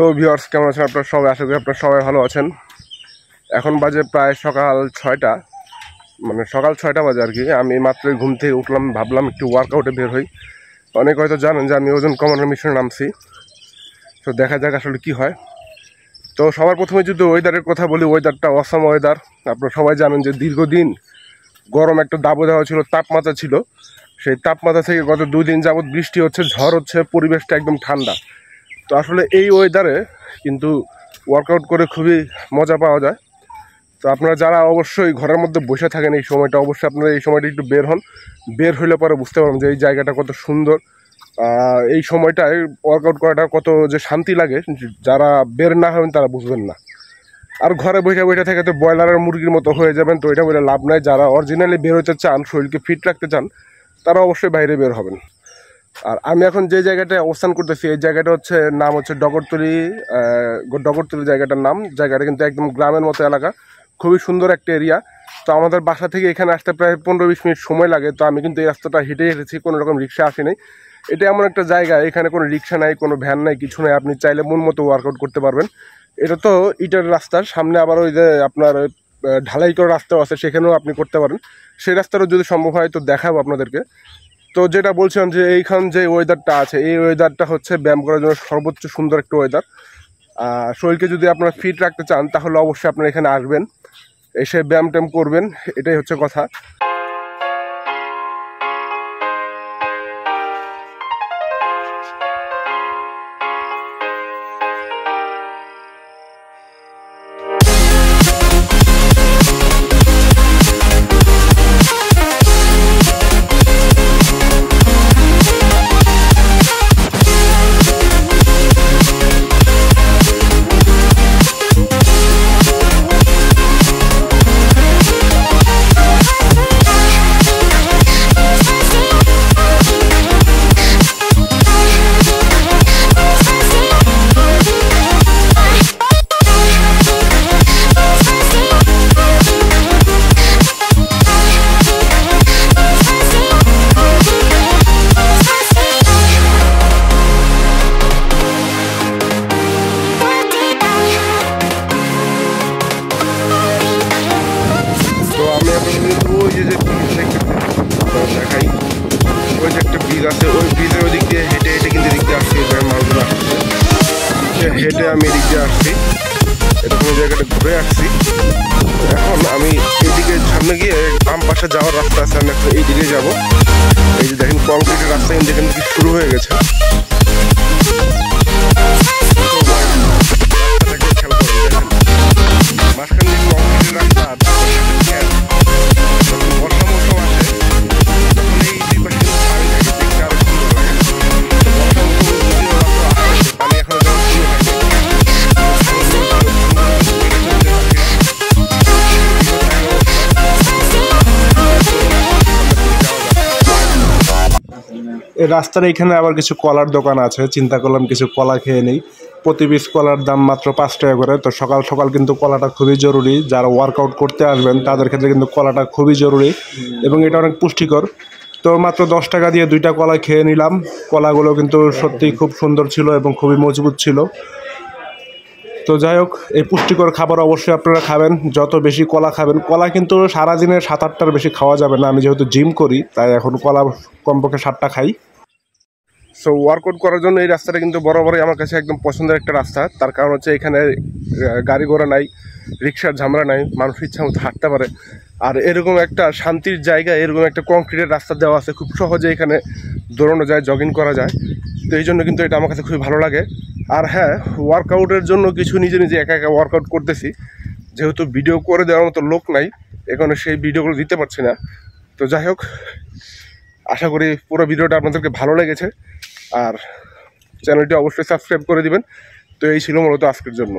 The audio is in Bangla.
সো ভিউয়ার্স, কেমন আছেন আপনারা সবাই? আশা করি আপনারা সবাই ভালো আছেন। এখন বাজে প্রায় সকাল 6টা, মানে সকাল 6টা বাজে আর কি। আমি মাত্রই ঘুম থেকে উঠলাম, ভাবলাম একটু ওয়ার্কআউটে বের হই। অনেক হয়তো জানেন যে আমি ওজন কমানোর মিশনে নামছি। তো দেখা যাক আসলে কি হয়। তো সবার প্রথমে যদি ওয়েদারের কথা বলি, ওয়েদারটা অসাম ওয়েদার। আপনারা সবাই জানেন যে দীর্ঘদিন গরম একটা দাবদাহ ছিল, তাপমাত্রা ছিল। সেই তাপমাত্রা থেকে গত 2 দিন যাবৎ বৃষ্টি হচ্ছে, ঝড় হচ্ছে, পরিবেশটা একদম ঠান্ডা। তো আসলে এই ওয়েদারে কিন্তু ওয়ার্কআউট করে খুবই মজা পাওয়া যায়। তো আপনারা যারা অবশ্যই ঘরের মধ্যে বসে থাকেন এই সময়টা, অবশ্যই আপনারা এই সময়টা একটু বের হন। বের হইলে পরে বুঝতে পারবেন যে এই জায়গাটা কত সুন্দর। এই সময়টায় ওয়ার্কআউট করাটা কত যে শান্তি লাগে, যারা বের না হবেন তারা বুঝবেন না। আর ঘরে বসে বসে থেকে তো ব্রয়লারের মুরগির মতো হয়ে যাবেন। তো এটা বলে লাভ নাই। যারা অরিজিনালি বের হতে চান, শরীরকে ফিট রাখতে চান, তারা অবশ্যই বাইরে বের হবেন। আর আমি এখন যে জায়গাটায় অবস্থান করতেছি, এই জায়গাটা হচ্ছে নাম হচ্ছে ডগরতলি। ডগরতলি জায়গাটার নাম। জায়গাটা কিন্তু একদম গ্রামের মতো এলাকা, খুবই সুন্দর একটা এরিয়া। তো আমাদের বাসা থেকে এখানে আসতে প্রায় 15-20 মিনিট সময় লাগে। তো আমি কিন্তু এই রাস্তাটা হেঁটে এসেছি, কোনো রকম রিক্সা আসি নাই। এটা এমন একটা জায়গা, এখানে কোনো রিক্সা নাই, কোনো ভ্যান নাই, কিছু নাই। আপনি চাইলে মন মতো ওয়ার্কআউট করতে পারবেন। এটা তো ইটের রাস্তার সামনে আবার ওই যে আপনার ঢালাই করা রাস্তাও আছে, সেখানেও আপনি করতে পারেন। সেই রাস্তারও যদি সম্ভব হয় তো দেখাবো আপনাদেরকে। তো যেটা বলছিলাম যে এইখান যে ওয়েদারটা আছে, এই ওয়েদারটা হচ্ছে ব্যায়াম করার জন্য সর্বোচ্চ সুন্দর একটা ওয়েদার। শরীরকে যদি আপনারা ফিট রাখতে চান তাহলে অবশ্যই আপনারা এখানে আসবেন, এসে ব্যায়াম ট্যাম করবেন, এটাই হচ্ছে কথা। দেখাই, ওই যে একটা ব্রিজ আছে, ওই ব্রিজের ওদিক দিয়ে হেঁটে হেঁটে কিন্তু এদিক দিয়ে আসছি। মানুষগুলো আসছে, হেঁটে আমি এদিক দিয়ে আসছি, এরকম জায়গাটা ঘুরে আসছি। এখন আমি এইদিকে সামনে গিয়ে বাম পাশে যাওয়ার রাস্তা আছে, আমি এখন এইদিকে যাবো। এই যে দেখেন কংক্রিটের রাস্তা কিন্তু এখান থেকে শুরু হয়ে গেছে। মাঝখানে কংক্রিটের রাস্তা, এই রাস্তার এখানে আবার কিছু কলার দোকান আছে। চিন্তা করলাম কিছু কলা খেয়ে নেই। প্রতি পিস কলার দাম মাত্র 5 টাকা করে। তো সকাল সকাল কিন্তু কলাটা খুবই জরুরি। যারা ওয়ার্কআউট করতে আসবেন তাদের ক্ষেত্রে কিন্তু কলাটা খুবই জরুরি এবং এটা অনেক পুষ্টিকর। তো মাত্র 10 টাকা দিয়ে 2টা কলা খেয়ে নিলাম। কলাগুলো কিন্তু সত্যিই খুব সুন্দর ছিল এবং খুবই মজবুত ছিল। তো যাই হোক, এই পুষ্টিকর খাবার অবশ্যই আপনারা খাবেন। যত বেশি কলা খাবেন, কলা কিন্তু সারাদিনে 7-8টার বেশি খাওয়া যাবে না। আমি যেহেতু জিম করি তাই এখন কলা কমপক্ষে 7টা খাই। সো ওয়ার্কআউট করার জন্য এই রাস্তাটা কিন্তু বরাবরই আমার কাছে একদম পছন্দের একটা রাস্তা। তার কারণ হচ্ছে এখানে গাড়ি ঘোড়া নাই, রিক্সার ঝামেলা নাই, মানুষ ইচ্ছা মতো হাঁটতে পারে। আর এরকম একটা শান্তির জায়গা, এরকম একটা কংক্রিটের রাস্তা দেওয়া আছে, খুব সহজে এখানে দৌড়ানো যায়, জগিং করা যায়। তো এই জন্য কিন্তু এটা আমার কাছে খুবই ভালো লাগে। আর হ্যাঁ, ওয়ার্কআউটের জন্য কিছু নিজে নিজে একা একা ওয়ার্কআউট করতেছি, যেহেতু ভিডিও করে দেওয়ার মতো লোক নাই এখানে, সেই ভিডিওগুলো দিতে পারছি না। তো যাই হোক, আশা করি পুরো ভিডিওটা আপনাদেরকে ভালো লেগেছে। আর চ্যানেলটি অবশ্যই সাবস্ক্রাইব করে দিবেন। তো এই ছিল মূলত আজকের জন্য।